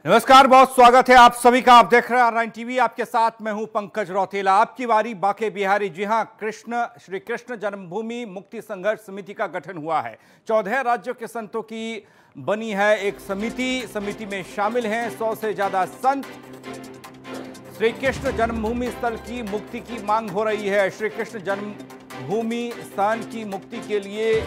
नमस्कार, बहुत स्वागत है आप सभी का। आप देख रहे हैं ऑनलाइन टीवी। आपके साथ मैं हूं पंकज रौतेला। आपकी बारी बांके बिहारी। जी हां, श्री कृष्ण जन्मभूमि मुक्ति संघर्ष समिति का गठन हुआ है। 14 राज्यों के संतों की बनी है एक समिति में शामिल हैं 100 से ज्यादा संत। श्री कृष्ण जन्मभूमि स्थल की मुक्ति की मांग हो रही है। श्री कृष्ण जन्मभूमि स्थान की मुक्ति के लिए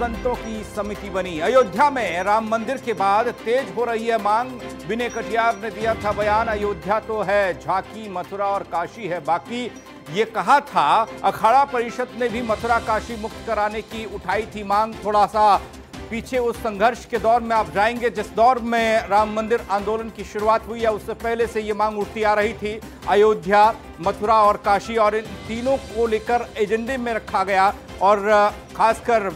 संतों की समिति बनी। अयोध्या में राम मंदिर के बाद तेज हो रही है मांग। विनय कटियार ने दिया था बयान, अयोध्या तो है झांकी, मथुरा और काशी है बाकी। ये कहा था, अखाड़ा परिषद ने भी मथुरा काशी मुक्त कराने की उठाई थी मांग। थोड़ा सा पीछे उस संघर्ष के दौर में आप जाएंगे जिस दौर में राम मंदिर आंदोलन की शुरुआत हुई है, उससे पहले से ये मांग उठती आ रही थी। अयोध्या, मथुरा और काशी, और इन तीनों को लेकर एजेंडे में रखा गया और खासकर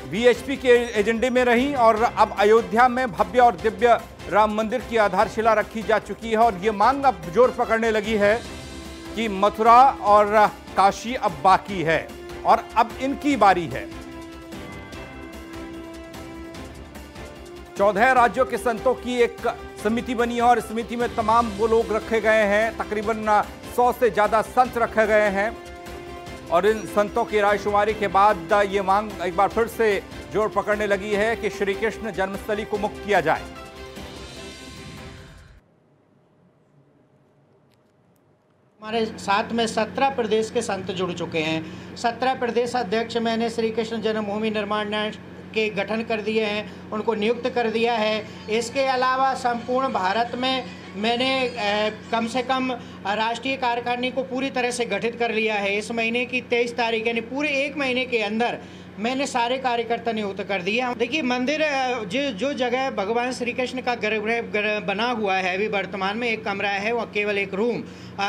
वीएचपी के एजेंडे में रही। और अब अयोध्या में भव्य और दिव्य राम मंदिर की आधारशिला रखी जा चुकी है और ये मांग अब जोर पकड़ने लगी है कि मथुरा और काशी अब बाकी है और अब इनकी बारी है। 14 राज्यों के संतों की एक समिति बनी है और इस समिति में तमाम वो लोग रखे गए हैं। तकरीबन 100 से ज्यादा संत रखे गए हैं और इन संतों की रायशुमारी के बाद ये मांग एक बार फिर से जोर पकड़ने लगी है कि श्री कृष्ण जन्मस्थली को मुक्त किया जाए। हमारे साथ में 17 प्रदेश के संत जुड़ चुके हैं। 17 प्रदेश अध्यक्ष मैंने श्री कृष्ण जन्मभूमि निर्माण न्यास के गठन कर दिए हैं, उनको नियुक्त कर दिया है। इसके अलावा संपूर्ण भारत में मैंने कम से कम राष्ट्रीय कार्यकारिणी को पूरी तरह से गठित कर लिया है। इस महीने की 23 तारीख यानी पूरे एक महीने के अंदर मैंने सारे कार्यकर्ता नियुक्त कर दिए। देखिए, मंदिर जो जगह भगवान श्री कृष्ण का गर्भगृह बना हुआ है, अभी वर्तमान में एक कमरा है, वह केवल एक रूम,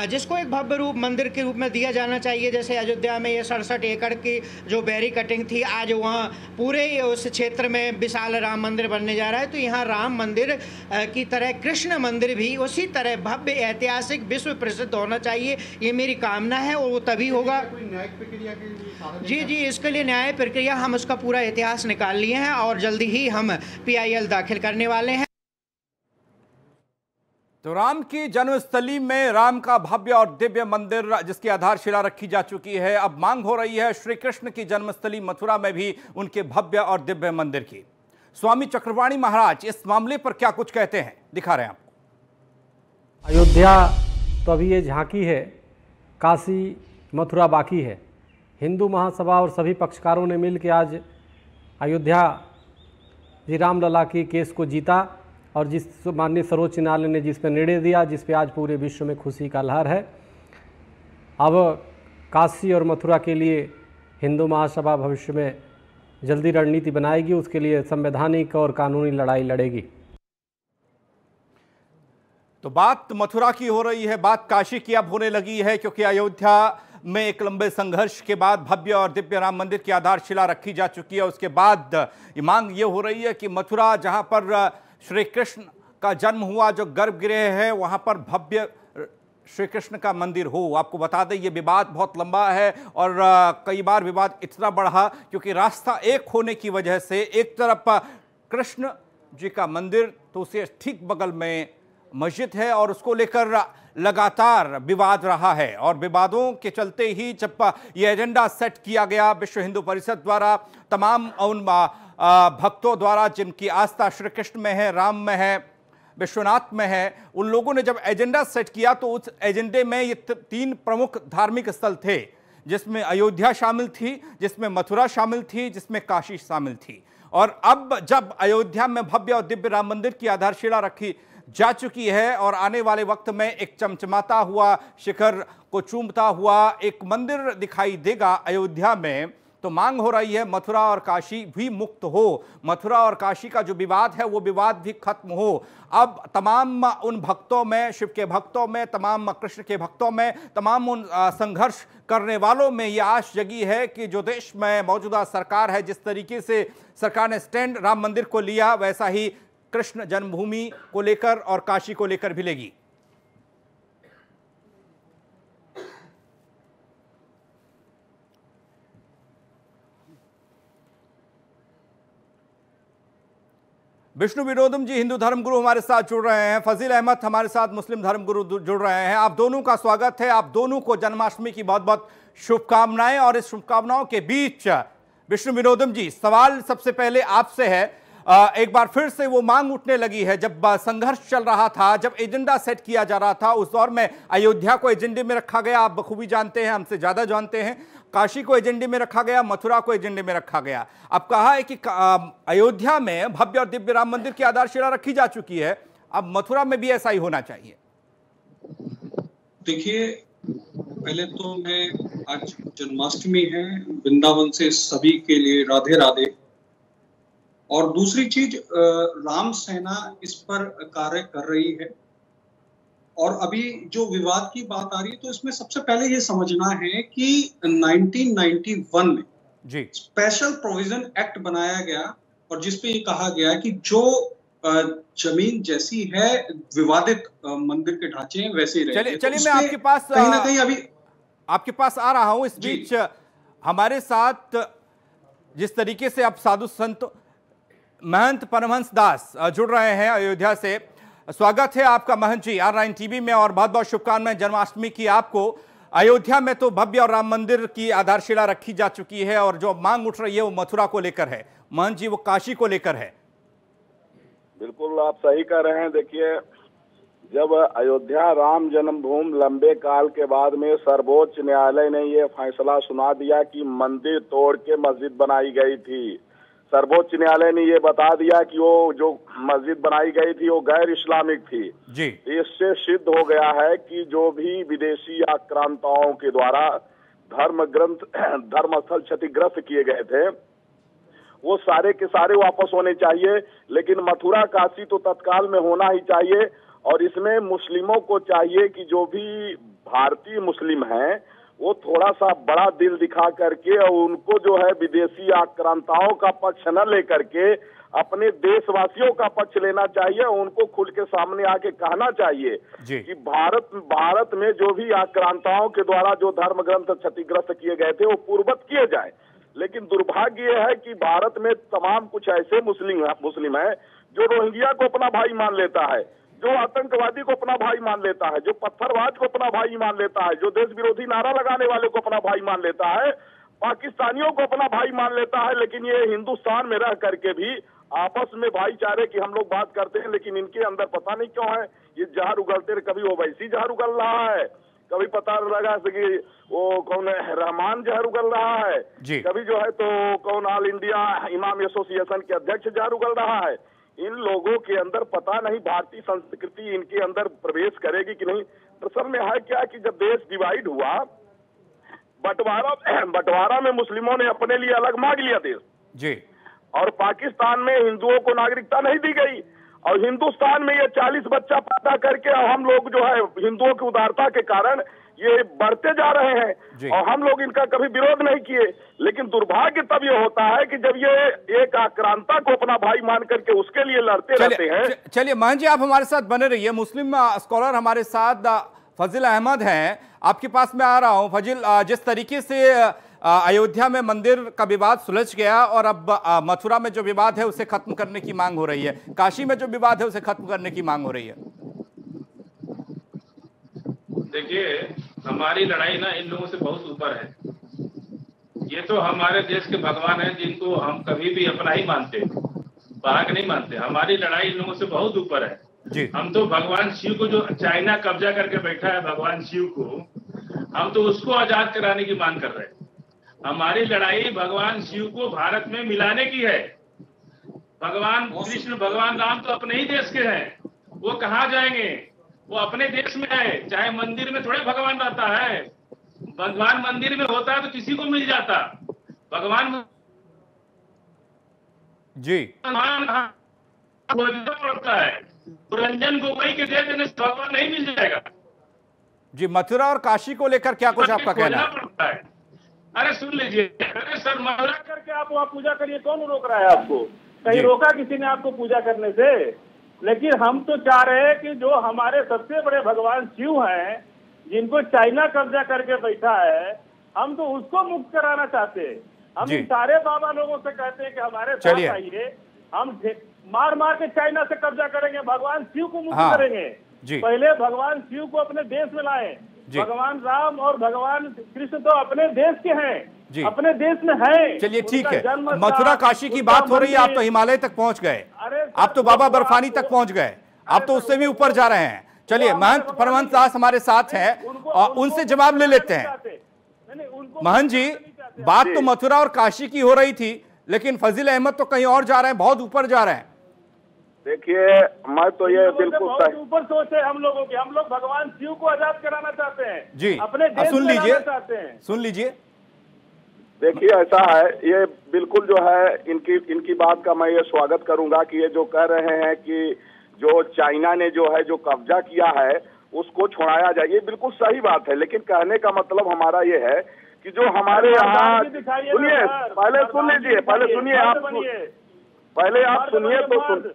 जिसको एक भव्य रूप मंदिर के रूप में दिया जाना चाहिए। जैसे अयोध्या में ये 67 एकड़ की जो बैरी कटिंग थी, आज वहाँ पूरे उस क्षेत्र में विशाल राम मंदिर बनने जा रहा है। तो यहाँ राम मंदिर की तरह कृष्ण मंदिर भी उसी तरह भव्य, ऐतिहासिक, विश्व प्रसिद्ध होना चाहिए। ये मेरी कामना है और वो तभी होगा। जी, इसके लिए न्याय प्रक्रिया हम उसका पूरा इतिहास निकाल लिए हैं और जल्दी ही हम PIL दाखिल करने वाले हैं। तो राम की जन्मस्थली में राम का भव्य और दिव्य मंदिर जिसकी आधारशिला रखी जा चुकी है, अब मांग हो रही है श्री कृष्ण की जन्मस्थली मथुरा में भी उनके भव्य और दिव्य मंदिर की। स्वामी चक्रपाणी महाराज इस मामले पर क्या कुछ कहते हैं, दिखा रहे हैं आपको। अयोध्या तो अभी ये झांकी है, काशी मथुरा बाकी है। हिंदू महासभा और सभी पक्षकारों ने मिल के आज अयोध्या जी रामलला की केस को जीता और जिस माननीय सर्वोच्च न्यायालय ने जिस पर निर्णय दिया, जिस पे आज पूरे विश्व में खुशी का लहर है। अब काशी और मथुरा के लिए हिंदू महासभा भविष्य में जल्दी रणनीति बनाएगी, उसके लिए संवैधानिक और कानूनी लड़ाई लड़ेगी। तो बात मथुरा की हो रही है, बात काशी की अब होने लगी है, क्योंकि अयोध्या में एक लंबे संघर्ष के बाद भव्य और दिव्य राम मंदिर की आधारशिला रखी जा चुकी है। उसके बाद ये मांग ये हो रही है कि मथुरा, जहां पर श्री कृष्ण का जन्म हुआ, जो गर्भगृह है, वहां पर भव्य श्री कृष्ण का मंदिर हो। आपको बता दें, ये विवाद बहुत लंबा है और कई बार विवाद इतना बढ़ा क्योंकि रास्ता एक होने की वजह से एक तरफ कृष्ण जी का मंदिर, तो उसे ठीक बगल में मस्जिद है और उसको लेकर लगातार विवाद रहा है। और विवादों के चलते ही जब यह एजेंडा सेट किया गया विश्व हिंदू परिषद द्वारा, तमाम उन भक्तों द्वारा जिनकी आस्था श्री कृष्ण में है, राम में है, विश्वनाथ में है, उन लोगों ने जब एजेंडा सेट किया तो उस एजेंडे में ये 3 प्रमुख धार्मिक स्थल थे, जिसमें अयोध्या शामिल थी, जिसमें मथुरा शामिल थी, जिसमें काशी शामिल थी। और अब जब अयोध्या में भव्य और दिव्य राम मंदिर की आधारशिला रखी जा चुकी है और आने वाले वक्त में एक चमचमाता हुआ, शिखर को चूमता हुआ एक मंदिर दिखाई देगा अयोध्या में, तो मांग हो रही है मथुरा और काशी भी मुक्त हो। मथुरा और काशी का जो विवाद है वो विवाद भी खत्म हो। अब तमाम उन भक्तों में, शिव के भक्तों में, तमाम कृष्ण के भक्तों में, तमाम उन संघर्ष करने वालों में ये आश जगी है कि जो देश में मौजूदा सरकार है, जिस तरीके से सरकार ने स्टैंड राम मंदिर को लिया, वैसा ही कृष्ण जन्मभूमि को लेकर और काशी को लेकर भी लेगी। विष्णु विनोदम जी हिंदू धर्मगुरु हमारे साथ जुड़ रहे हैं, फजील अहमद हमारे साथ मुस्लिम धर्मगुरु जुड़ रहे हैं। आप दोनों का स्वागत है। आप दोनों को जन्माष्टमी की बहुत बहुत शुभकामनाएं। और इस शुभकामनाओं के बीच विष्णु विनोदम जी, सवाल सबसे पहले आपसे है। एक बार फिर से वो मांग उठने लगी है, जब संघर्ष चल रहा था, जब एजेंडा सेट किया जा रहा था, उस दौर में अयोध्या को एजेंडे में रखा गया। आप बखूबी जानते हैं, हमसे ज्यादा जानते हैं। काशी को एजेंडे में रखा गया, मथुरा को एजेंडे में रखा गया। अब कहा है कि अयोध्या में भव्य और दिव्य राम मंदिर की आधारशिला रखी जा चुकी है, अब मथुरा में भी ऐसा ही होना चाहिए। देखिए, पहले तो मैं, आज जन्माष्टमी है, वृंदावन से सभी के लिए राधे राधे। और दूसरी चीज, राम सेना इस पर कार्य कर रही है। और अभी जो विवाद की बात आ रही है, तो इसमें सबसे पहले ये समझना है कि 1991 में जी स्पेशल प्रोविजन एक्ट बनाया गया और जिसपे ये कहा गया कि जो जमीन जैसी है, विवादित मंदिर के ढांचे हैं वैसे ही रहेंगे। चलिए मैं आपके पास कहीं ना कहीं अभी आपके पास आ रहा हूं। इस बीच हमारे साथ जिस तरीके से आप साधु संत महंत परमहंस दास जुड़ रहे हैं अयोध्या से, स्वागत है आपका महंत जी R9 टीवी में, और बहुत बहुत शुभकामनाएं जन्माष्टमी की आपको। अयोध्या में तो भव्य और राम मंदिर की आधारशिला रखी जा चुकी है, और जो मांग उठ रही है वो मथुरा को लेकर है। महंत जी, वो काशी को लेकर है। बिल्कुल आप सही कह रहे हैं। देखिए, जब अयोध्या राम जन्मभूमि लंबे काल के बाद में सर्वोच्च न्यायालय ने ये फैसला सुना दिया कि मंदिर तोड़ के मस्जिद बनाई गई थी। सर्वोच्च न्यायालय ने ये बता दिया कि वो जो मस्जिद बनाई गई थी वो गैर इस्लामिक थी जी। इससे सिद्ध हो गया है कि जो भी विदेशी आक्रांताओं के द्वारा धर्मस्थल क्षतिग्रस्त किए गए थे वो सारे के सारे वापस होने चाहिए। लेकिन मथुरा काशी तो तत्काल में होना ही चाहिए। और इसमें मुस्लिमों को चाहिए कि जो भी भारतीय मुस्लिम हैं वो थोड़ा सा बड़ा दिल दिखा करके और उनको जो है विदेशी आक्रांताओं का पक्ष न लेकर के अपने देशवासियों का पक्ष लेना चाहिए। उनको खुल के सामने आके कहना चाहिए कि भारत में जो भी आक्रांताओं के द्वारा जो धर्म ग्रंथ क्षतिग्रस्त किए गए थे वो पूर्ववत किए जाए। लेकिन दुर्भाग्य यह है कि भारत में तमाम कुछ ऐसे मुस्लिम है जो रोहिंग्या को अपना भाई मान लेता है, जो आतंकवादी को अपना भाई मान लेता है, जो पत्थरबाज को अपना भाई मान लेता है, जो देश विरोधी नारा लगाने वाले को अपना भाई मान लेता है, पाकिस्तानियों को अपना भाई मान लेता है। लेकिन ये हिंदुस्तान में रह करके भी आपस में भाईचारे की हम लोग बात करते हैं, लेकिन इनके अंदर पता नहीं क्यों है ये जहर उगलते, कभी वो वैसी जहर उगल रहा है, कभी पता लगा कि वो कौन है रहमान जहर उगल रहा है, कभी जो है तो कौन ऑल इंडिया इमाम एसोसिएशन के अध्यक्ष जहर उगल रहा है। इन लोगों के अंदर पता नहीं भारतीय संस्कृति इनके अंदर प्रवेश करेगी कि नहीं। दरअसल में है क्या कि जब देश डिवाइड हुआ, बंटवारा में मुस्लिमों ने अपने लिए अलग मांग लिया देश जी, और पाकिस्तान में हिंदुओं को नागरिकता नहीं दी गई। और हिंदुस्तान में ये 40 बच्चा पैदा करके और हम लोग जो है हिंदुओं की उदारता के कारण ये बढ़ते जा रहे हैं और हम लोग इनका कभी विरोध नहीं किए। लेकिन दुर्भाग्य तब ये होता है कि जब ये एक आक्रांता को अपना भाई मान करके उसके लिए लड़ते रहते हैं। चलिए महंत जी, आप हमारे साथ बने रहिए। मुस्लिम स्कॉलर हमारे साथ फजील अहमद हैं, आपके पास मैं आ रहा हूं। फजील, जिस तरीके से अयोध्या में मंदिर का विवाद सुलझ गया और अब मथुरा में जो विवाद है उसे खत्म करने की मांग हो रही है, काशी में जो विवाद है उसे खत्म करने की मांग हो रही है। देखिए, हमारी लड़ाई ना इन लोगों से बहुत ऊपर है। ये तो हमारे देश के भगवान हैं जिनको हम कभी भी अपना ही मानते, बाहर नहीं मानते। हमारी लड़ाई इन लोगों से बहुत ऊपर है जी। हम तो भगवान शिव को, जो चाइना कब्जा करके बैठा है भगवान शिव को, हम तो उसको आजाद कराने की मांग कर रहे हैं। हमारी लड़ाई भगवान शिव को भारत में मिलाने की है। भगवान कृष्ण, भगवान राम तो अपने ही देश के हैं, वो कहाँ जाएंगे, वो अपने देश में है। चाहे मंदिर में थोड़े भगवान रहता है, भगवान मंदिर में होता है तो किसी को मिल जाता। भगवान जी पड़ता है, रंजन गोगोई के दे देने से भगवान नहीं मिल जाएगा जी। मथुरा और काशी को लेकर क्या कुछ आपका कहना है? अरे सुन लीजिए, अरे सर, मथुरा करके आप वहाँ पूजा करिए, कौन रोक रहा है आपको? कहीं रोका किसी ने आपको पूजा करने से? लेकिन हम तो चाह रहे हैं कि जो हमारे सबसे बड़े भगवान शिव हैं, जिनको चाइना कब्जा करके बैठा है, हम तो उसको मुक्त कराना चाहते हैं। हम इन सारे बाबा लोगों से कहते हैं कि हमारे साथ आइए, हम मार मार के चाइना से कब्जा करेंगे, भगवान शिव को मुक्त हाँ, करेंगे। जी। पहले भगवान शिव को अपने देश में लाए। भगवान राम और भगवान कृष्ण तो अपने देश के हैं, अपने देश में है। चलिए ठीक है, मथुरा काशी की बात हो रही है, आप तो हिमालय तक पहुंच गए, आप तो बाबा बर्फानी तक पहुंच गए, आप तो उससे भी ऊपर जा रहे हैं। चलिए महंत परमहंस दास हमारे साथ हैं और उनसे जवाब ले लेते हैं। महंत जी, बात तो मथुरा और काशी की हो रही थी, लेकिन फजील अहमद तो कहीं और जा रहे हैं, बहुत ऊपर जा रहे हैं। देखिए, मैं तो ये बिल्कुल बहुत ऊपर सोच है हम लोगों की। हम लोग भगवान शिव को आजाद कराना चाहते हैं जी, अपने देश सुन में लीजिए, चाहते हैं। सुन लीजिए। देखिए, ऐसा है, ये बिल्कुल जो है इनकी बात का मैं ये स्वागत करूंगा कि ये जो कह रहे हैं कि जो चाइना ने जो है जो कब्जा किया है उसको छुड़ाया जाए, ये बिल्कुल सही बात है। लेकिन कहने का मतलब हमारा ये है कि जो हमारे यहाँ, सुनिए, पहले सुन लीजिए, पहले सुनिए, पहले आप सुनिए तो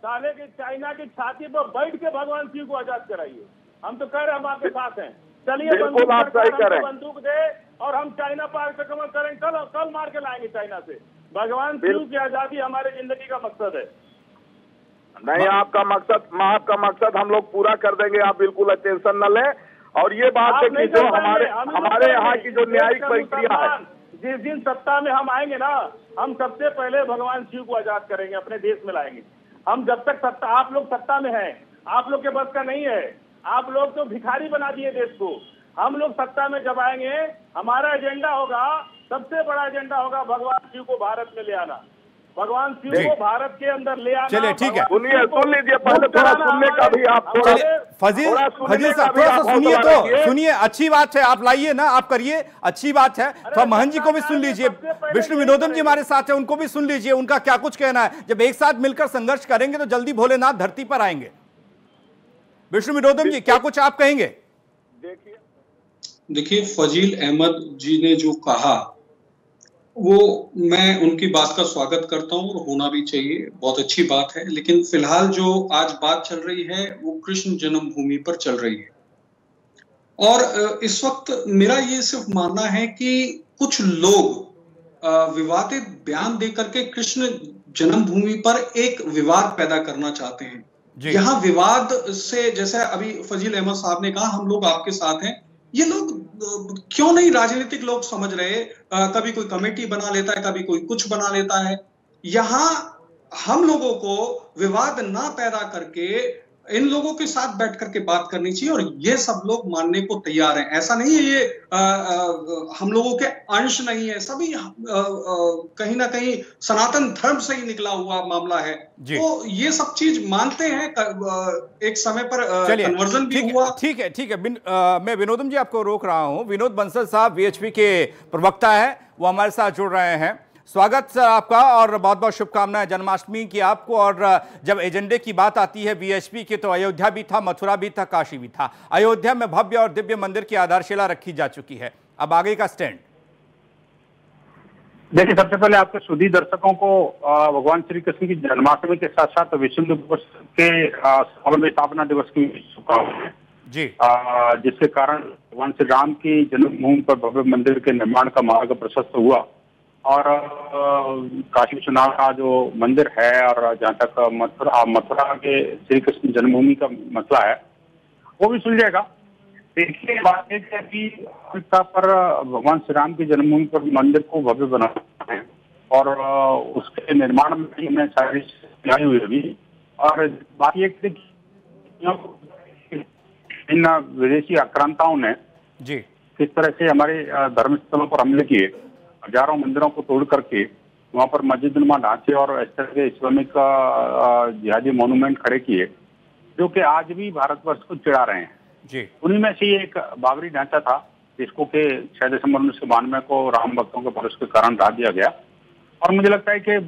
साले के चाइना की छाती पर बैठ के भगवान शिव को आजाद कराइए। हम तो कह रहे हैं हम आपके साथ हैं। चलिए बंदूक दे और हम चाइना पर आक्रमण करें, कल मार के लाएंगे चाइना से। भगवान शिव की आजादी हमारे जिंदगी का मकसद है। नहीं, आपका मकसद हम लोग पूरा कर देंगे, आप बिल्कुल टेंशन न लें। और ये बात है कि जो हमारे यहाँ की जो न्यायिक प्रक्रिया है, जिस दिन सत्ता में हम आएंगे ना, हम सबसे पहले भगवान शिव को आजाद करेंगे, अपने देश में लाएंगे। हम जब तक सत्ता, आप लोग सत्ता में हैं, आप लोग के बस का नहीं है, आप लोग तो भिखारी बना दिए देश को। हम लोग सत्ता में जब आएंगे, हमारा एजेंडा होगा, सबसे बड़ा एजेंडा होगा भगवान शिव को भारत में ले आना, भगवान शिव को भारत के अंदर ले आना। चलिए ठीक है, सुन लीजिए, पहले थोड़ा सुनने का भी आप फजील साहब थोड़ा सा सुनिए तो, सुनिए, अच्छी बात है, आप लाइए ना, आप करिए, अच्छी बात है। तो महंत जी को भी सुन लीजिए, विष्णु विनोदम जी हमारे साथ है, उनको भी सुन लीजिए, उनका क्या कुछ कहना है। जब एक साथ मिलकर संघर्ष करेंगे तो जल्दी भोलेनाथ धरती पर आएंगे। विष्णु विनोदम जी, क्या कुछ आप कहेंगे? देखिए, फजील अहमद जी ने जो कहा वो मैं उनकी बात का स्वागत करता हूँ और होना भी चाहिए, बहुत अच्छी बात है। लेकिन फिलहाल जो आज बात चल रही है वो कृष्ण जन्मभूमि पर चल रही है। और इस वक्त मेरा ये सिर्फ मानना है कि कुछ लोग विवादित बयान देकर के कृष्ण जन्मभूमि पर एक विवाद पैदा करना चाहते हैं। यहाँ विवाद से, जैसे अभी फजील अहमद साहब ने कहा, हम लोग आपके साथ हैं, ये लोग क्यों नहीं राजनीतिक लोग समझ रहे, कभी कोई कमेटी बना लेता है, कभी कोई कुछ बना लेता है। यहाँ हम लोगों को विवाद ना पैदा करके इन लोगों के साथ बैठ करके बात करनी चाहिए, और ये सब लोग मानने को तैयार हैं। ऐसा नहीं है ये हम लोगों के अंश नहीं है, सभी कहीं ना कहीं सनातन धर्म से ही निकला हुआ मामला है। तो ये सब चीज मानते हैं। एक समय पर कन्वर्जन भी हुआ। ठीक है, मैं विनोदम जी आपको रोक रहा हूं। विनोद बंसल साहब वीएचपी के प्रवक्ता है, वो हमारे साथ जुड़ रहे हैं। स्वागत सर आपका, और बहुत बहुत शुभकामनाएं जन्माष्टमी की आपको। और जब एजेंडे की बात आती है वीएचपी की, तो अयोध्या भी था, मथुरा भी था, काशी भी था। अयोध्या में भव्य और दिव्य मंदिर की आधारशिला रखी जा चुकी है, अब आगे का स्टैंड। देखिए, सबसे पहले आपके सुधी दर्शकों को भगवान श्री कृष्ण की जन्माष्टमी के साथ साथ विश्व दिवस के स्थापना दिवस की शुभकामनाएं जी, जिसके कारण भगवान श्री राम की जन्मभूमि पर भव्य मंदिर के निर्माण का मार्ग प्रशस्त हुआ। और काशी विश्वनाथ का जो मंदिर है, और जहाँ तक मथुरा के श्री कृष्ण जन्मभूमि का मसला है, वो भी सुलझेगा। देखिए, बात है कि अभी पर भगवान श्री राम की जन्मभूमि पर मंदिर को भव्य बनाना है, और उसके निर्माण में हमने सारी आई हुई अभी। और बात ये इन विदेशी आक्रांताओं ने जी किस तरह से हमारे धर्मस्थलों पर हमले किए, हजारों मंदिरों को तोड़ करके वहां पर मस्जिद-नुमा ढांचे और इस तरह के इस्लामिक जिहादी मोन्यूमेंट खड़े किए, जो कि आज भी भारतवर्ष को चिढ़ा रहे हैं जी। उन्हीं में से एक बाबरी ढांचा था, जिसको के 6 दिसंबर 1992 को राम भक्तों के प्रवेश के कारण ढा दिया गया। और मुझे लगता है कि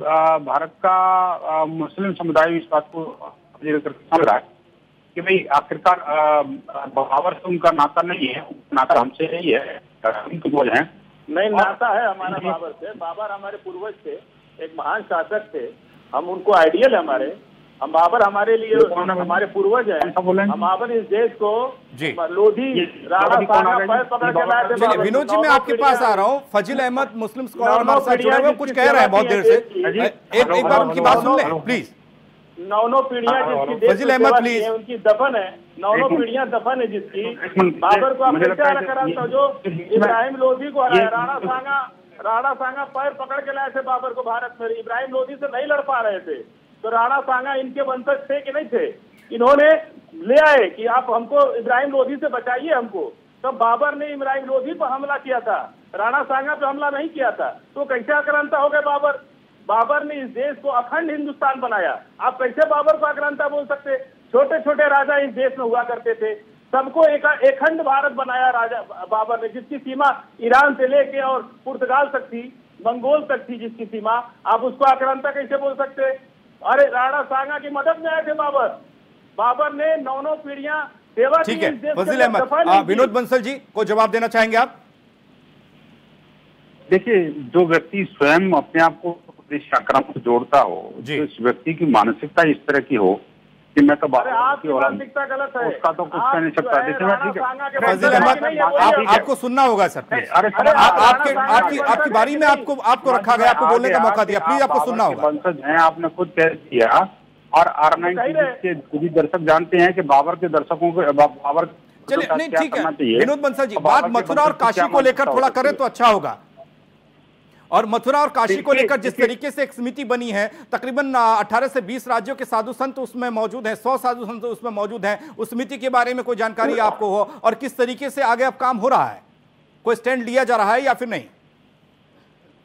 भारत का मुस्लिम समुदाय इस बात को समझ रहा है कि भाई आखिरकार बाबर से उनका नाता नहीं है, नाता हमसे नहीं है, पूर्वज हैं। नहीं, नाता है हमारा बाबर से। बाबर हमारे पूर्वज थे, एक महान शासक थे, हम उनको आइडियल है हमारे। हम बाबर हमारे लिए हमारे पूर्वज है। हम बाबर इस देश को लोधी राणा सांगा पैर पकड़ के लाए थे। विनोद जी मैं आपके पास आ रहा हूँ। फजील अहमद मुस्लिम स्कॉलर हमारे साथ जुड़े हुए कुछ कह रहे हैं बहुत देर से, एक बार उनकी बात सुन लें प्लीज। 9 पीढ़ियां जिसकी फजील अहमद प्लीज, उनकी दफन है, 9 पीढ़ियां दफन है जिसकी। बाबर को आपने क्या करा था जो इब्राहिम लोधी को हराया? राणा सांगा पैर पकड़ के लाए थे बाबर को भारत में। इब्राहिम लोधी से नहीं लड़ पा रहे थे तो राणा सांगा इनके वंशज थे कि नहीं थे? इन्होंने ले आए कि आप हमको इब्राहिम लोधी से बचाइए हमको। तो बाबर ने इब्राहिम लोधी पर हमला किया था, राणा सांगा पे हमला नहीं किया था। तो कैसे आक्रांता हो गए बाबर? बाबर ने इस देश को अखंड हिंदुस्तान बनाया। आप कैसे बाबर को आक्रांता बोल सकते? छोटे छोटे राजा इस देश में हुआ करते थे, सबको एक अखंड भारत बनाया राजा बाबर ने, जिसकी सीमा ईरान से लेके और पुर्तगाल तक थी, मंगोल तक थी जिसकी सीमा। आप उसको आक्रांता कैसे बोल सकते? अरे राणा सांगा की मदद में आए थे बाबर। बाबर ने 9 पीढ़ियां सेवा की। ठीक है फजील अहमद, विनोद बंसल जी को जवाब देना चाहेंगे आप? देखिए, जो व्यक्ति स्वयं अपने आप को देश आक्रामक से जोड़ता हो, तो इस व्यक्ति की मानसिकता इस तरह की हो कि मैं तो आपकी मानसिकता गलत है, उसका तो कुछ कह नहीं सकता। देखिए मैं ठीक है फजील अहमद, आपको सुनना होगा सर प्लीज। आपकी बारी में आपको रखा गया, आपको बोलने का मौका दिया, प्लीज आपको सुनना होगा। वंशज हैं, आपने खुद कह दिया। और R9 के सभी दर्शक जानते हैं कि बाबर के दर्शकों को बाबर चलिए नहीं ठीक है विनोद बंसल जी, बात मथुरा और काशी को लेकर थोड़ा करें तो अच्छा होगा। और मथुरा और काशी को लेकर जिस तरीके से एक समिति बनी है, तकरीबन 18 से 20 राज्यों के साधु संत उसमें मौजूद हैं, 100 साधु संत उसमें मौजूद हैं। उस समिति के बारे में कोई जानकारी आपको हो और किस तरीके से आगे अब काम हो रहा है, कोई स्टैंड लिया जा रहा है या फिर नहीं?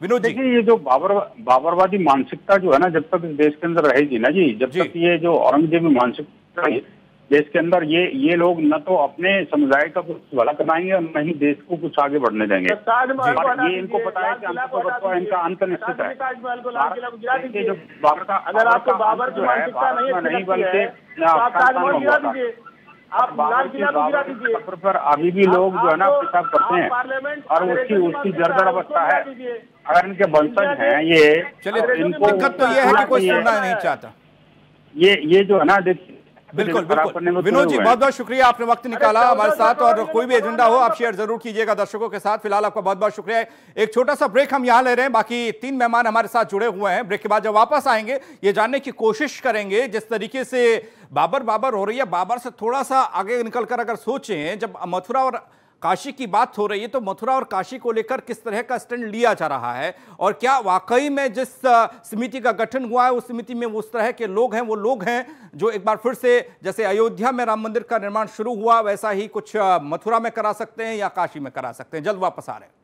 विनोद जी, देखिए ये जो बाबरवादी मानसिकता जो है ना, जब तक इस देश के अंदर रहेगी ना जी, जब तक ये जो औरंगजेबी मानसिकता देश के अंदर, ये लोग न तो अपने समुदाय का कुछ भला कराएंगे और न ही देश को कुछ आगे बढ़ने देंगे। ये इनको पता है कि इनका अंत निश्चित है। जो बाबर का अगर आपको बाबर की मानसिकता नहीं बनते पर अभी भी लोग जो है ना पेशाब करते हैं और उसकी जर्जर अवस्था है। अगर इनके वंशज हैं ये, इनको दिक्कत तो ये है कि कोई सुनना नहीं चाहता। ये जो है ना, देखिए बिल्कुल विनोद जी, बहुत बहुत शुक्रिया, आपने वक्त निकाला हमारे साथ। और कोई भी एजेंडा हो आप शेयर जरूर कीजिएगा दर्शकों के साथ। फिलहाल आपका बहुत बहुत शुक्रिया। एक छोटा सा ब्रेक हम यहाँ ले रहे हैं, बाकी 3 मेहमान हमारे साथ जुड़े हुए हैं। ब्रेक के बाद जब वापस आएंगे ये जानने की कोशिश करेंगे जिस तरीके से बाबर हो रही है, बाबर से थोड़ा सा आगे निकलकर अगर सोचें, जब मथुरा और काशी की बात हो रही है तो मथुरा और काशी को लेकर किस तरह का स्टैंड लिया जा रहा है और क्या वाकई में जिस समिति का गठन हुआ है उस समिति में उस तरह के लोग हैं, वो लोग हैं जो एक बार फिर से जैसे अयोध्या में राम मंदिर का निर्माण शुरू हुआ वैसा ही कुछ मथुरा में करा सकते हैं या काशी में करा सकते हैं। जल्द वापस आ रहे हैं।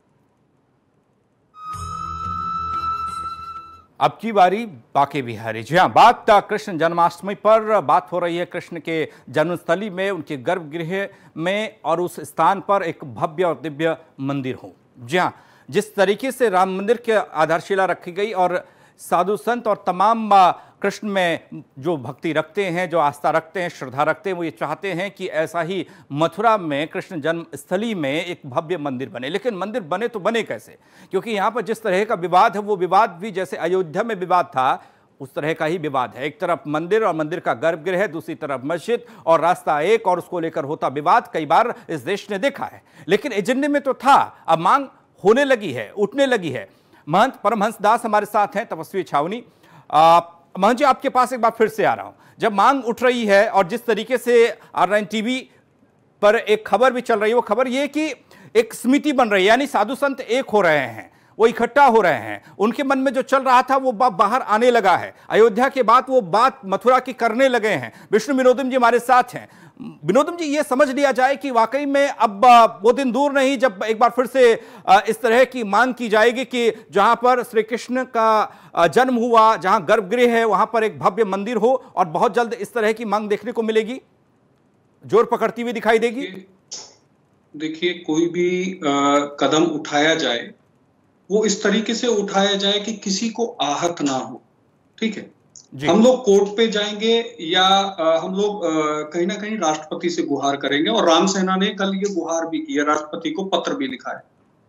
अब की बारी बांके बिहारी। जी हाँ, बात कृष्ण जन्माष्टमी पर बात हो रही है। कृष्ण के जन्मस्थली में, उनके गर्भगृह में और उस स्थान पर एक भव्य और दिव्य मंदिर हो। जी हाँ, जिस तरीके से राम मंदिर की आधारशिला रखी गई और साधु संत और तमाम कृष्ण में जो भक्ति रखते हैं, जो आस्था रखते हैं, श्रद्धा रखते हैं, वो ये चाहते हैं कि ऐसा ही मथुरा में कृष्ण जन्मस्थली में एक भव्य मंदिर बने। लेकिन मंदिर बने तो बने कैसे? क्योंकि यहाँ पर जिस तरह का विवाद है वो विवाद भी जैसे अयोध्या में विवाद था उस तरह का ही विवाद है। एक तरफ मंदिर और मंदिर का गर्भगृह है, दूसरी तरफ मस्जिद और रास्ता एक, और उसको लेकर होता विवाद कई बार इस देश ने देखा है। लेकिन एजेंडे में तो था, अब मांग होने लगी है, उठने लगी है। महंत परमहंस दास हमारे साथ हैं, तपस्वी छावनी। महंत जी, आपके पास एक बार फिर से आ रहा हूं। जब मांग उठ रही है और जिस तरीके से R9 टीवी पर एक खबर भी चल रही है, वो खबर ये कि एक समिति बन रही है, यानी साधु संत एक हो रहे हैं, वो इकट्ठा हो रहे हैं, उनके मन में जो चल रहा था वो बाहर आने लगा है। अयोध्या के बाद वो बात मथुरा की करने लगे हैं। विष्णु विनोदम जी हमारे साथ हैं। विनोदम जी, ये समझ लिया जाए कि वाकई में अब वो दिन दूर नहीं जब एक बार फिर से इस तरह की मांग की जाएगी कि जहां पर श्री कृष्ण का जन्म हुआ, जहां गर्भगृह है, वहां पर एक भव्य मंदिर हो, और बहुत जल्द इस तरह की मांग देखने को मिलेगी, जोर पकड़ती हुई दिखाई देगी। देखिए, कोई भी कदम उठाया जाए वो इस तरीके से उठाया जाए कि किसी को आहत ना हो। ठीक है, हम लोग कोर्ट पे जाएंगे या हम लोग कहीं ना कहीं राष्ट्रपति से गुहार करेंगे, और राम सेना ने कल ये गुहार भी की है, राष्ट्रपति को पत्र भी लिखा है।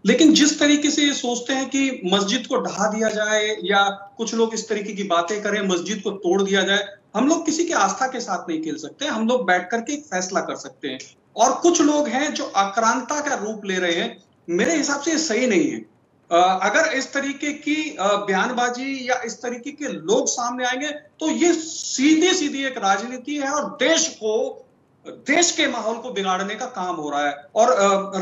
लेकिन जिस तरीके से ये सोचते हैं कि मस्जिद को ढहा दिया जाए या कुछ लोग इस तरीके की बातें करें, मस्जिद को तोड़ दिया जाए, हम लोग किसी के आस्था के साथ नहीं खेल सकते। हम लोग बैठ करके एक फैसला कर सकते हैं। और कुछ लोग हैं जो आक्रांता का रूप ले रहे हैं, मेरे हिसाब से ये सही नहीं है। अगर इस तरीके की बयानबाजी या इस तरीके के लोग सामने आएंगे तो ये सीधी सीधी एक राजनीति है और देश के माहौल को बिगाड़ने का काम हो रहा है। और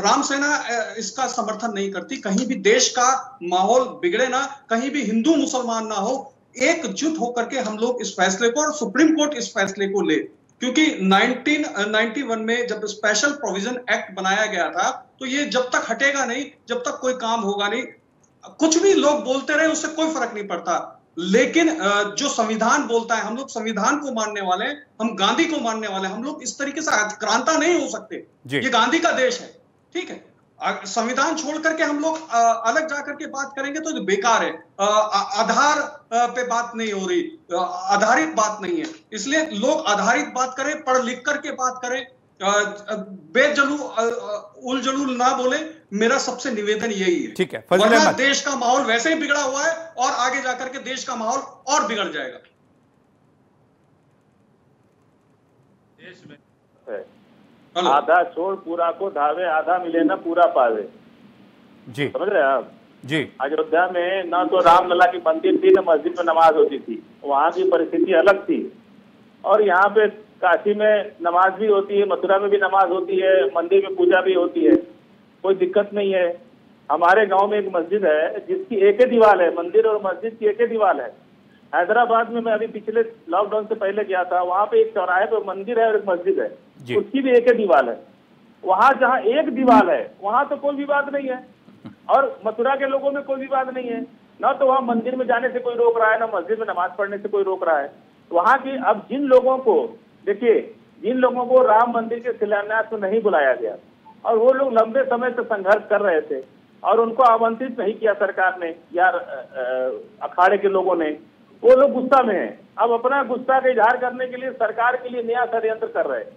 राम सेना इसका समर्थन नहीं करती। कहीं भी देश का माहौल बिगड़े ना, कहीं भी हिंदू मुसलमान ना हो, एकजुट होकर के हम लोग इस फैसले को, और सुप्रीम कोर्ट इस फैसले को ले, क्योंकि 1991 में जब स्पेशल प्रोविजन एक्ट बनाया गया था तो ये जब तक हटेगा नहीं, जब तक कोई काम होगा नहीं। कुछ भी लोग बोलते रहे, उससे कोई फर्क नहीं पड़ता, लेकिन जो संविधान बोलता है, हम लोग संविधान को मानने वाले हैं, हम गांधी को मानने वाले हैं। हम लोग इस तरीके से आक्रांता नहीं हो सकते। ये गांधी का देश है, ठीक है। संविधान छोड़ करके हम लोग अलग जाकर के बात करेंगे तो बेकार है। आधार पे बात नहीं हो रही, आधारित बात नहीं है। इसलिए लोग आधारित बात करें, पढ़ लिख करके बात करें, बेजलू उलझुल ना बोले। मेरा सबसे निवेदन यही है। ठीक है, वरना देश का माहौल वैसे ही बिगड़ा हुआ है और आगे जाकर के देश का माहौल और बिगड़ जाएगा। देश में आधा छोड़ पूरा को धावे, आधा मिले ना पूरा पावे। जी, समझ रहे हैं आप? जी। अयोध्या में ना तो रामलला की मंदिर थी, ना मस्जिद में नमाज होती थी। वहाँ की परिस्थिति अलग थी। और यहाँ पे काशी में नमाज भी होती है, मथुरा में भी नमाज होती है, मंदिर में पूजा भी होती है, कोई दिक्कत नहीं है। हमारे गांव में एक मस्जिद है जिसकी एक ही दीवार है, मंदिर और मस्जिद की एक ही दीवार है। हैदराबाद में मैं अभी पिछले लॉकडाउन से पहले गया था, वहाँ पे एक चौराहे पे मंदिर है और एक मस्जिद है, उसकी भी एक ही दीवार है। वहाँ जहाँ एक दीवार है वहाँ तो कोई विवाद नहीं है, और मथुरा के लोगों में कोई विवाद नहीं है। ना तो वहाँ मंदिर में जाने से कोई रोक रहा है, ना मस्जिद में नमाज पढ़ने से कोई रोक रहा है। वहाँ की अब जिन लोगों को, देखिए, जिन लोगों को राम मंदिर के शिलान्यास में नहीं बुलाया गया और वो लोग लंबे समय से संघर्ष कर रहे थे और उनको आमंत्रित नहीं किया सरकार ने या अखाड़े के लोगों ने, वो लोग गुस्सा में हैं। अब अपना गुस्सा का इजहार करने के लिए सरकार के लिए नया षड्यंत्र कर रहे हैं,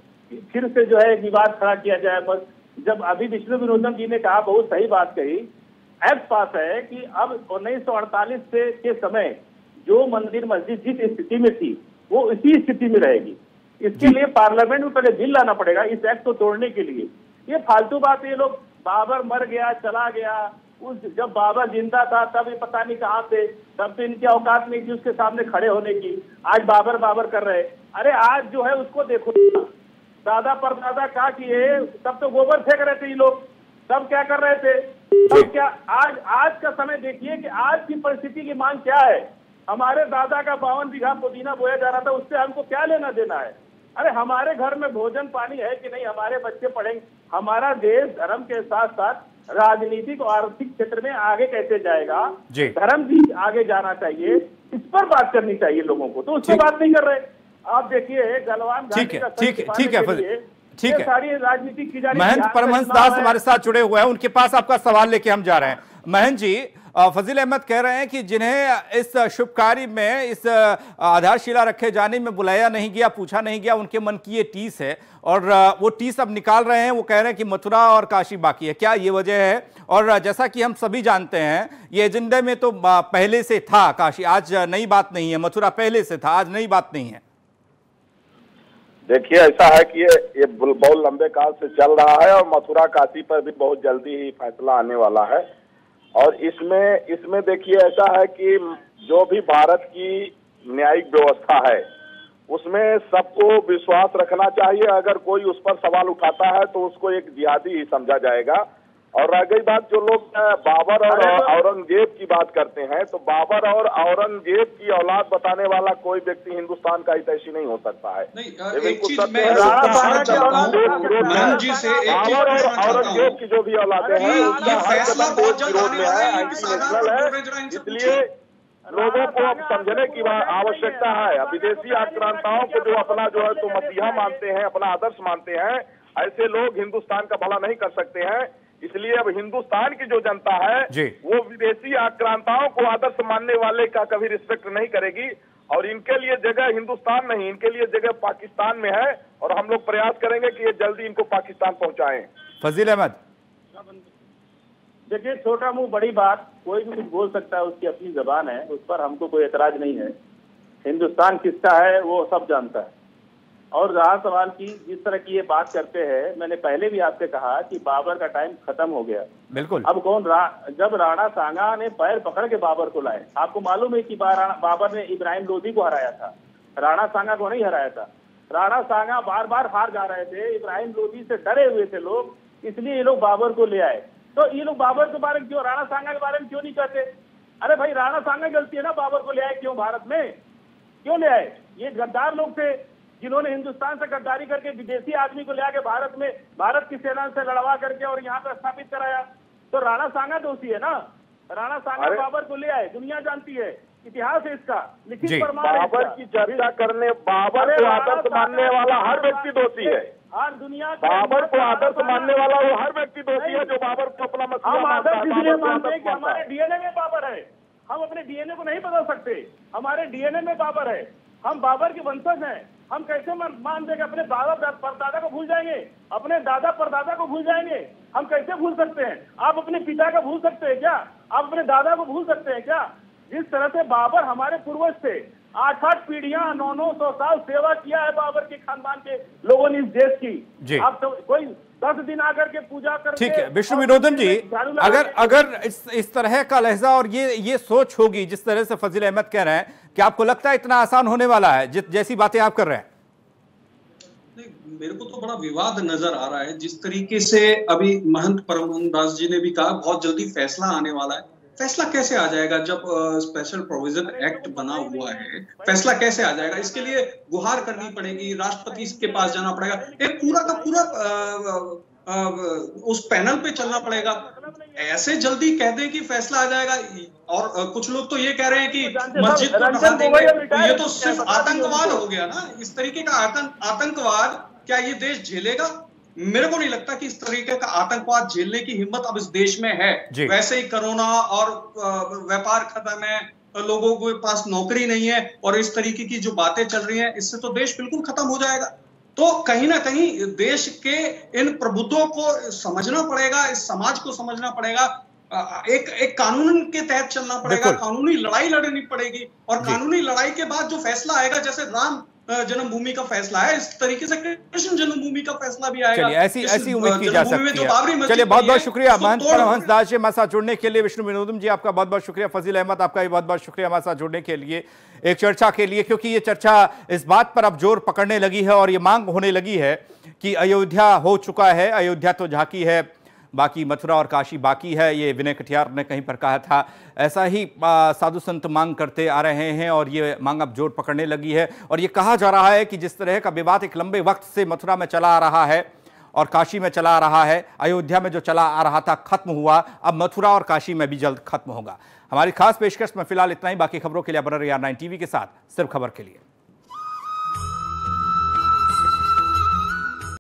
फिर से जो है विवाद खड़ा किया जाए। बस जब अभी विष्णु विनोदन जी ने कहा, बहुत सही बात कही, एक्ट पास है कि अब 1948 से के समय जो मंदिर मस्जिद जिस स्थिति में थी वो इसी स्थिति में रहेगी। इसके लिए पार्लियामेंट में पहले बिल लाना पड़ेगा इस एक्ट को तोड़ने के लिए। ये फालतू बात, ये लोग बाबर मर गया, चला गया, उस जब बाबर जिंदा था तब ये पता नहीं कहाँ थे, तब तो इनकी औकात नहीं थी उसके सामने खड़े होने की। आज बाबर बाबर कर रहे। अरे आज जो है उसको देखो, दादा परदादा क्या किए, तब तो गोबर फेंक रहे थे ये लोग, तब क्या कर रहे थे, तब क्या। आज का समय देखिए कि आज की परिस्थिति की मांग क्या है। हमारे दादा का 52 बीघा पुदीना बोया जा रहा था, उससे हमको क्या लेना देना है। अरे हमारे घर में भोजन पानी है कि नहीं, हमारे बच्चे पढ़ेंगे। हमारा देश धर्म के साथ साथ राजनीतिक और आर्थिक क्षेत्र में आगे कैसे जाएगा, धर्म भी आगे जाना चाहिए, इस पर बात करनी चाहिए लोगों को, तो उस पर बात नहीं कर रहे। आप देखिए गलवान ठीक है, सारी राजनीति की जा रही है। महंत परमहंस दास हमारे साथ जुड़े हुए हैं, उनके पास आपका सवाल लेके हम जा रहे हैं। महंत जी, फजील अहमद कह रहे हैं कि जिन्हें इस शुभ कार्य में, इस आधारशिला रखे जाने में बुलाया नहीं गया, पूछा नहीं गया, उनके मन की ये टीस है और वो टीस अब निकाल रहे हैं। वो कह रहे हैं कि मथुरा और काशी बाकी है। क्या ये वजह है? और जैसा कि हम सभी जानते हैं, ये एजेंडे में तो पहले से था काशी, आज नई बात नहीं है। मथुरा पहले से था, आज नई बात नहीं है। देखिए, ऐसा है कि ये बहुत लंबे काल से चल रहा है और मथुरा काशी पर भी बहुत जल्दी ही फैसला आने वाला है। और इसमें देखिए ऐसा है कि जो भी भारत की न्यायिक व्यवस्था है उसमें सबको विश्वास रखना चाहिए। अगर कोई उस पर सवाल उठाता है तो उसको एक जिहादी ही समझा जाएगा। और रह गई बात, जो लोग बाबर और औरंगजेब की बात करते हैं, तो बाबर और औरंगजेब की औलाद बताने वाला कोई व्यक्ति हिंदुस्तान का हितैषी नहीं हो सकता है। औरंगजेब की जो भी औलादें हैं इसलिए लोगों को अब समझने की आवश्यकता है। विदेशी आक्रांताओं को जो अपना जो है तो मसीहा मानते हैं, अपना आदर्श मानते हैं, ऐसे लोग हिंदुस्तान का भला नहीं कर सकते हैं। इसलिए अब हिंदुस्तान की जो जनता है वो विदेशी आक्रांताओं को आदर्श मानने वाले का कभी रिस्पेक्ट नहीं करेगी। और इनके लिए जगह हिंदुस्तान नहीं, इनके लिए जगह पाकिस्तान में है। और हम लोग प्रयास करेंगे कि ये जल्दी इनको पाकिस्तान पहुंचाएं। फजील अहमद देखिए, छोटा मुंह बड़ी बात, कोई भी कुछ बोल सकता है, उसकी अपनी जबान है, उस पर हमको कोई एतराज नहीं है। हिंदुस्तान किसका है वो सब जानता है। और रहा सवाल की जिस तरह की ये बात करते हैं, मैंने पहले भी आपसे कहा कि बाबर का टाइम खत्म हो गया। बिल्कुल। अब जब राणा सांगा ने पैर पकड़ के बाबर को लाए, आपको मालूम है कि बाबर ने इब्राहिम लोधी को हराया था, राणा सांगा को नहीं हराया था। राणा सांगा बार बार हार जा रहे थे, इब्राहिम लोधी से डरे हुए थे लोग, इसलिए ये लोग बाबर को ले आए। तो ये लोग बाबर के बारे में क्यों, राणा सांगा के बारे में क्यों नहीं कहते? अरे भाई, राणा सांगा गलती है ना, बाबर को ले आए क्यों, भारत में क्यों ले आए? ये गद्दार लोग थे जिन्होंने हिंदुस्तान से गद्दारी करके विदेशी आदमी को ले आके भारत में, भारत की सेना से लड़वा करके और यहाँ पर स्थापित कराया। तो राणा सांगा दोषी है ना, राणा सांगा बाबर को ले आए, दुनिया जानती है, इतिहास है इसका, लिखित प्रमाण है। बाबर की चर्चा करने, बाबर को आदर्श मानने वाला हर व्यक्ति दोषी है। हर दुनिया बाबर को आदर्श मानने वाला वो हर व्यक्ति दोषी है जो बाबर को अपना मसला हम मानता आदर्श है। इसलिए मानते हैं कि हमारे डीएनए में बाबर है, हम अपने डीएनए को नहीं बदल सकते, हमारे डीएनए में बाबर है, हम बाबर के वंशज हैं। हम कैसे मान देंगे? अपने दादा परदादा को भूल जाएंगे, अपने दादा परदादा को भूल जाएंगे? हम कैसे भूल सकते हैं? आप अपने पिता को भूल सकते हैं क्या? आप अपने दादा को भूल सकते हैं क्या? जिस तरह से बाबर हमारे पूर्वज थे, 8-8 पीढ़ियां, 900 साल सेवा किया है बाबर के खानदान के लोगों ने इस देश की। आप तो कोई 10 दिन आकर के पूजा करके। ठीक है विष्णु विनोदन जी, अगर इस तरह का लहजा और ये सोच होगी जिस तरह से फजील अहमद कह रहे हैं, क्या आपको लगता है इतना आसान होने वाला है जैसी बातें आप कर रहे हैं? मेरे को तो बड़ा विवाद नजर आ रहा है। जिस तरीके से अभी महंत परमहंस दास जी ने भी कहा बहुत जल्दी फैसला आने वाला है। फैसला कैसे आ जाएगा जब स्पेशल प्रोविजन एक्ट बना हुआ है? फैसला कैसे आ जाएगा? इसके लिए गुहार करनी पड़ेगी, राष्ट्रपति के पास जाना पड़ेगा, एक पूरा का पूरा उस पैनल पे चलना पड़ेगा। ऐसे जल्दी कह दें कि फैसला आ जाएगा। और कुछ लोग तो ये कह रहे हैं कि मस्जिद को ढहा देंगे, तो ये तो सिर्फ आतंकवाद हो गया ना। इस तरीके का आतंकवाद क्या ये देश झेलेगा? मेरे को नहीं लगता कि इस तरीके का आतंकवाद झेलने की हिम्मत अब इस देश में है। वैसे ही कोरोना और व्यापार खत्म है, लोगों के पास नौकरी नहीं है, और इस तरीके की जो बातें चल रही हैं, इससे तो देश बिल्कुल खत्म हो जाएगा। तो कहीं ना कहीं देश के इन प्रबुद्धों को समझना पड़ेगा, इस समाज को समझना पड़ेगा, एक कानून के तहत चलना पड़ेगा, कानूनी लड़ाई लड़नी पड़ेगी। और कानूनी लड़ाई के बाद जो फैसला आएगा, जैसे राम जन्मभूमि का फैसला है, इस तरीके से कृष्ण जन्मभूमि का फैसला भी आएगा। ऐसी उम्मीद की जा सकती है। चलिए बहुत बहुत शुक्रिया महंत परमहंस दास जी हमारे साथ जुड़ने के लिए। विष्णु विनोदन जी आपका बहुत बहुत शुक्रिया। फजील अहमद आपका भी बहुत बहुत शुक्रिया हमारे साथ जुड़ने के लिए एक चर्चा के लिए, क्योंकि ये चर्चा इस बात पर अब जोर पकड़ने लगी है और ये मांग होने लगी है कि अयोध्या हो चुका है, अयोध्या तो झांकी है, बाकी मथुरा और काशी बाकी है। ये विनय कटियार ने कहीं पर कहा था। ऐसा ही साधु संत मांग करते आ रहे हैं और ये मांग अब जोर पकड़ने लगी है। और ये कहा जा रहा है कि जिस तरह का विवाद एक लंबे वक्त से मथुरा में चला आ रहा है और काशी में चला आ रहा है, अयोध्या में जो चला आ रहा था खत्म हुआ, अब मथुरा और काशी में भी जल्द खत्म होगा। हमारी खास पेशकश में फिलहाल इतना ही। बाकी खबरों के लिए बने रहिए R9 TV के साथ, सिर्फ खबर के लिए।